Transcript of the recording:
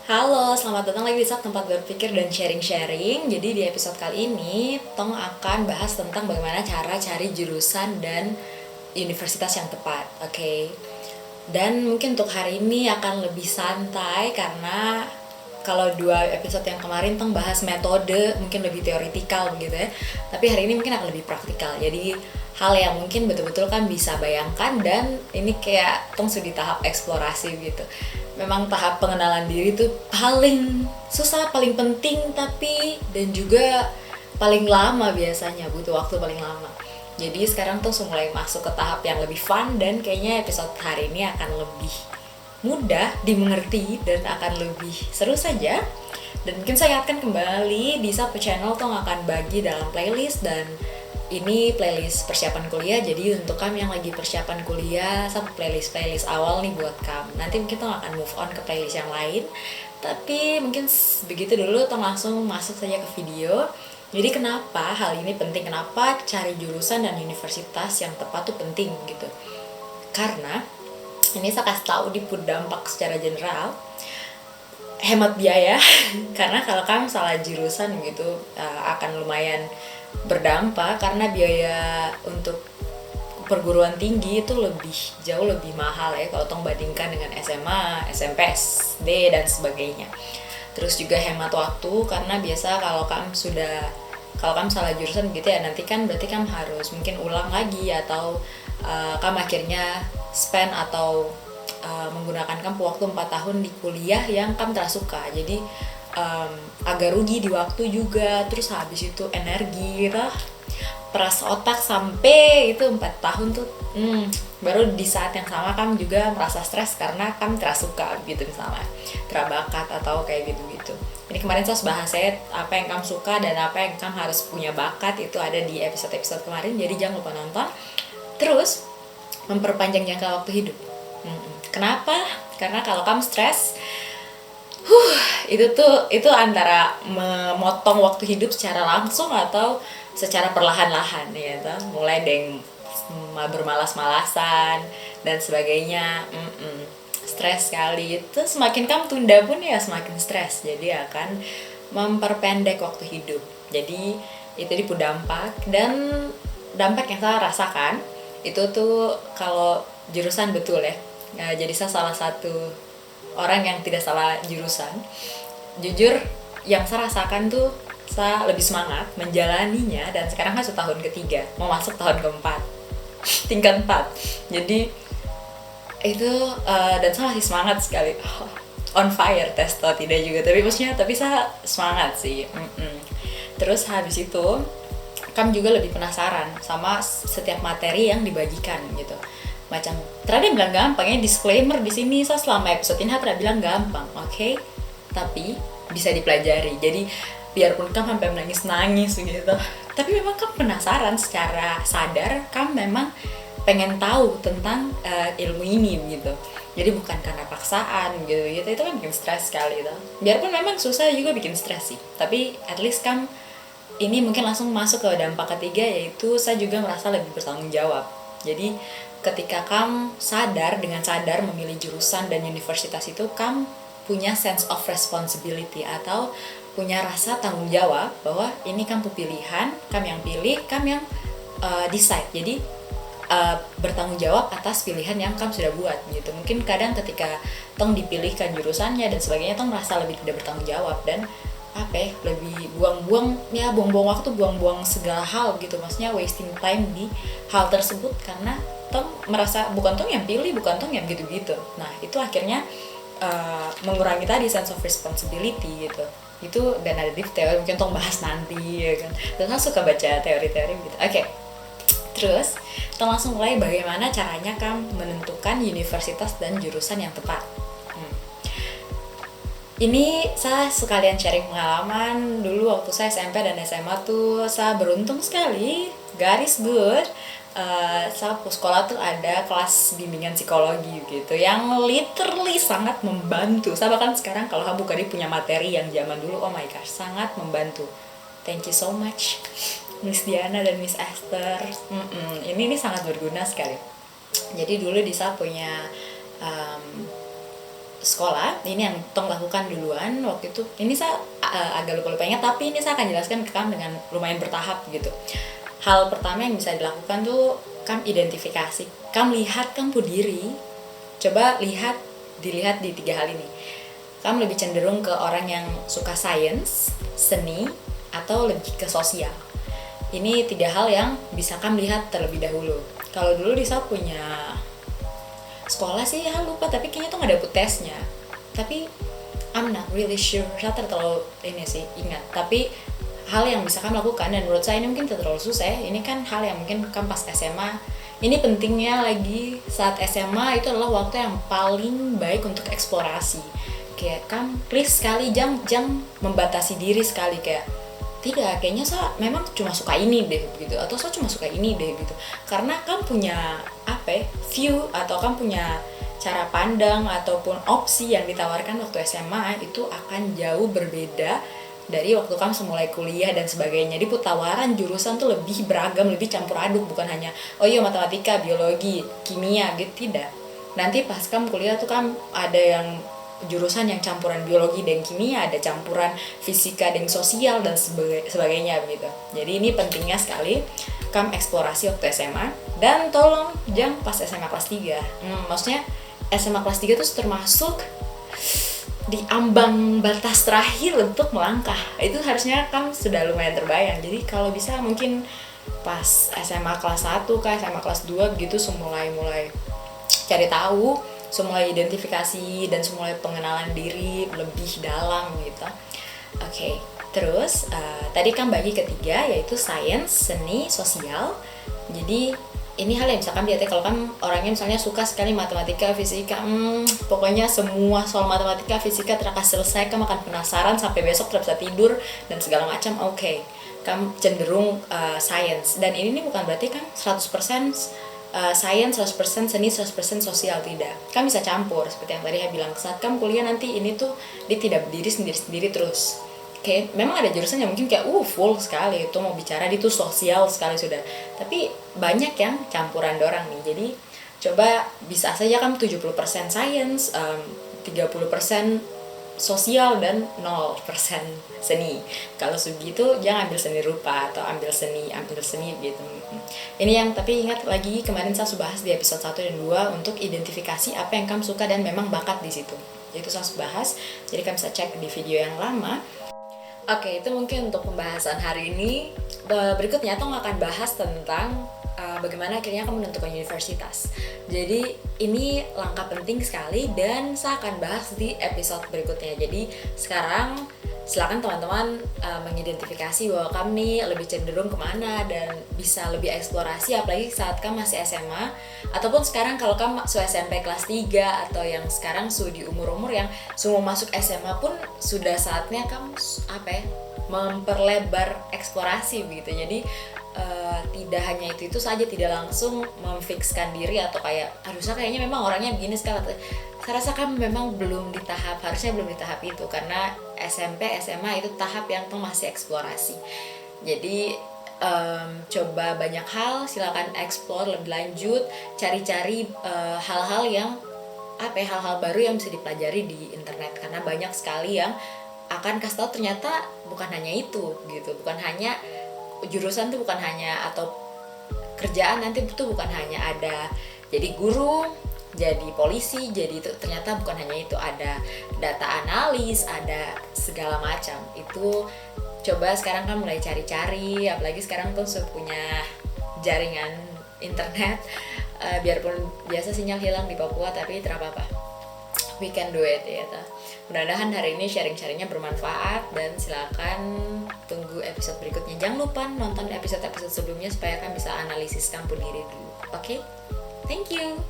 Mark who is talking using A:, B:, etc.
A: Halo, selamat datang lagi di Sak Tempat Berpikir dan Sharing-Sharing. Jadi di episode kali ini, Tong akan bahas tentang bagaimana cara cari jurusan dan universitas yang tepat, oke? Dan mungkin untuk hari ini akan lebih santai karena kalau dua episode yang kemarin Tong bahas metode mungkin lebih teoritikal begitu ya. Tapi hari ini mungkin akan lebih praktikal. Jadi hal yang mungkin betul-betul kan bisa bayangkan, dan ini kayak Tong sudah di tahap eksplorasi gitu. Memang tahap pengenalan diri tuh paling susah, paling penting, tapi dan juga paling lama, biasanya butuh waktu paling lama. Jadi sekarang tuh mulai masuk ke tahap yang lebih fun, dan kayaknya episode hari ini akan lebih mudah dimengerti dan akan lebih seru saja. Dan mungkin saya ingatkan kembali di Sapu Channel tuh akan bagi dalam playlist, dan ini playlist persiapan kuliah. Jadi untuk kamu yang lagi persiapan kuliah, sama playlist awal nih buat kamu. Nanti mungkin tuh akan move on ke playlist yang lain. Tapi mungkin begitu dulu, tuh langsung masuk saja ke video. Jadi kenapa hal ini penting? Kenapa cari jurusan dan universitas yang tepat tuh penting gitu? Karena ini saya kasih tahu di dampak secara general, hemat biaya. Karena kalau kamu salah jurusan gitu, akan lumayan berdampak, karena biaya untuk perguruan tinggi itu jauh lebih mahal ya kalau tong bandingkan dengan SMA, SMP, SD dan sebagainya. Terus juga hemat waktu, karena biasa kalau kamu salah jurusan gitu ya, nanti kan berarti kamu harus mungkin ulang lagi, atau kamu akhirnya spend atau menggunakan kamu waktu 4 tahun di kuliah yang kamu tak suka. Jadi agak rugi di waktu juga, terus habis itu energi gitu, peras otak sampai itu 4 tahun tuh baru di saat yang sama kamu juga merasa stres karena kamu tidak suka gitu, misalnya terabakat atau kayak gitu-gitu. Ini kemarin saya bahas apa yang kamu suka dan apa yang kamu harus punya bakat, itu ada di episode-episode kemarin, jadi jangan lupa nonton. Terus memperpanjang jangka waktu hidup. Kenapa? Karena kalau kamu stres, itu antara memotong waktu hidup secara langsung atau secara perlahan-lahan ya, mulai dari bermalas-malasan dan sebagainya. Stres sekali itu, semakin kamu tunda pun ya semakin stres, jadi akan memperpendek waktu hidup. Jadi itu dampak, dan dampak yang saya rasakan itu tuh kalau jurusan betul ya. Jadi saya salah satu orang yang tidak salah jurusan. Jujur yang saya rasakan tuh, saya lebih semangat menjalaninya, dan sekarang kan sudah tahun ketiga, mau masuk tahun keempat, tingkat 4. Jadi itu dan saya masih semangat sekali, on fire, testo tidak juga, tapi saya semangat sih. Terus habis itu kamu juga lebih penasaran sama setiap materi yang dibagikan gitu. Macam ternyata bilang gampang ya, disclaimer di sini, saya selama episode ini tidak bilang gampang, oke? Tapi bisa dipelajari. Jadi biarpun kamu sampai menangis gitu, tapi memang kamu penasaran secara sadar, kamu memang pengen tahu tentang ilmu ini gitu. Jadi bukan karena paksaan gitu, itu kan bikin stres sekali gitu. Biarpun memang susah juga bikin stres sih, tapi at least kamu ini mungkin langsung masuk ke dampak ketiga, yaitu saya juga merasa lebih bertanggung jawab. Jadi ketika kamu dengan sadar memilih jurusan dan universitas itu, kamu punya sense of responsibility atau punya rasa tanggung jawab bahwa ini kamu pilihan, kamu yang pilih, kamu yang decide. Jadi bertanggung jawab atas pilihan yang kamu sudah buat gitu. Mungkin kadang ketika tong dipilihkan jurusannya dan sebagainya, tong merasa lebih tidak bertanggung jawab, dan lebih buang-buang waktu, buang-buang segala hal gitu, maksudnya wasting time di hal tersebut, karena tong merasa bukan tong yang pilih, bukan tong yang gitu-gitu. Nah itu akhirnya mengurangi tadi sense of responsibility gitu. Itu dan ada di teori, mungkin tong bahas nanti ya kan, dan saya suka baca teori-teori gitu. Oke. Terus tong langsung mulai bagaimana caranya kamu menentukan universitas dan jurusan yang tepat. Ini saya sekalian sharing pengalaman dulu waktu saya SMP dan SMA tuh, saya beruntung sekali, God is good. Saya sekolah tuh ada kelas bimbingan psikologi gitu, yang literally sangat membantu. Saya bahkan sekarang kalau buka dia punya materi yang zaman dulu, oh my gosh, sangat membantu. Thank you so much Miss Diana dan Miss Esther. Ini sangat berguna sekali. Jadi dulu di saya punya sekolah. Ini yang tong lakukan duluan waktu itu. Ini saya agak lupa ingat, tapi ini saya akan jelaskan ke kamu dengan lumayan bertahap gitu. Hal pertama yang bisa dilakukan tuh kamu identifikasi, kamu lihat kamu diri. Coba dilihat di 3 hal ini. Kamu lebih cenderung ke orang yang suka sains, seni, atau lebih ke sosial. Ini 3 hal yang bisa kamu lihat terlebih dahulu. Kalau dulu Lisa punya sekolah sih lupa, tapi kayaknya tuh nggak dapet tesnya. Tapi I'm not really sure, saya terlalu ini sih ingat. Tapi hal yang bisa kamu lakukan, dan menurut saya ini mungkin terlalu susah ya. Ini kan hal yang mungkin kamu pas SMA. Ini pentingnya lagi saat SMA, itu adalah waktu yang paling baik untuk eksplorasi. Kayak kamu please sekali jangan membatasi diri sekali, kayak tidak, kayaknya saya memang cuma suka ini deh gitu, atau saya cuma suka ini deh gitu. Karena kamu punya view, atau kamu punya cara pandang ataupun opsi yang ditawarkan waktu SMA itu akan jauh berbeda dari waktu kamu semulai kuliah dan sebagainya. Jadi tawaran jurusan tuh lebih beragam, lebih campur aduk, bukan hanya oh iya matematika, biologi, kimia gitu, tidak. Nanti pas kamu kuliah tuh kamu ada yang jurusan yang campuran biologi dan kimia, ada campuran fisika dan sosial dan sebagainya begitu. Jadi ini pentingnya sekali kamu eksplorasi waktu SMA, dan tolong jangan pas SMA kelas 3. Maksudnya SMA kelas 3 itu termasuk di ambang batas terakhir untuk melangkah. Itu harusnya kamu sudah lumayan terbayang. Jadi kalau bisa mungkin pas SMA kelas 1 ke SMA kelas 2 gitu, mulai cari tahu, mulai identifikasi dan mulai pengenalan diri lebih dalam gitu. Oke. Terus tadi kan bagi ketiga yaitu sains, seni, sosial. Jadi ini hal yang misalkan lihat ya, kalau kan orangnya misalnya suka sekali matematika, fisika, pokoknya semua soal matematika, fisika terakas selesai, kamu akan penasaran sampai besok tidak bisa tidur dan segala macam. Oke, kamu cenderung sains. Dan ini bukan berarti kan 100% sains, 100% seni, 100% sosial, tidak. Kamu bisa campur seperti yang tadi saya bilang, saat kamu kuliah nanti ini tuh dia tidak berdiri sendiri-sendiri terus. Oke, memang ada jurusan yang mungkin kayak full sekali, itu mau bicara di tuh sosial sekali sudah. Tapi banyak yang campuran dorang nih. Jadi coba bisa saja kamu 70% sains, 30% sosial dan 0% seni. Kalau segitu jangan ambil seni rupa atau ambil seni gitu. Ini yang, tapi ingat lagi kemarin saya sudah bahas di episode 1 dan 2 untuk identifikasi apa yang kamu suka dan memang bakat di situ. Itu saya sudah bahas. Jadi kamu bisa cek di video yang lama. Oke, itu mungkin untuk pembahasan hari ini. Berikutnya Tong akan bahas tentang bagaimana akhirnya kamu menentukan universitas. Jadi ini langkah penting sekali dan saya akan bahas di episode berikutnya. Jadi sekarang silakan teman-teman mengidentifikasi bahwa kami lebih cenderung kemana dan bisa lebih eksplorasi, apalagi saat kamu masih SMA ataupun sekarang kalau kamu masuk SMP kelas 3 atau yang sekarang sudah di umur-umur yang semua masuk SMA pun sudah saatnya kamu memperlebar eksplorasi begitu. Jadi tidak hanya itu saja, tidak langsung memfikskan diri atau kayak harusnya kayaknya memang orangnya begini sekali. Saya rasa kamu memang harusnya belum di tahap itu, karena SMP, SMA itu tahap yang tuh masih eksplorasi. Jadi coba banyak hal, silakan explore lebih lanjut, cari-cari hal-hal yang hal-hal baru yang bisa dipelajari di internet, karena banyak sekali yang akan kasih tahu ternyata bukan hanya itu gitu, bukan hanya jurusan tuh, bukan hanya atau kerjaan nanti tuh bukan hanya ada jadi guru, jadi polisi, jadi itu ternyata bukan hanya itu, ada data analis, ada segala macam. Itu coba sekarang kan mulai cari-cari, apalagi sekarang tuh sudah punya jaringan internet, biarpun biasa sinyal hilang di Papua tapi tidak apa-apa, we can do it ya. Mudah-mudahan hari ini sharing-sharingnya bermanfaat dan silakan tunggu episode berikutnya. Jangan lupa nonton episode-episode sebelumnya supaya kan bisa analisis kamu diri dulu. Oke? Thank you.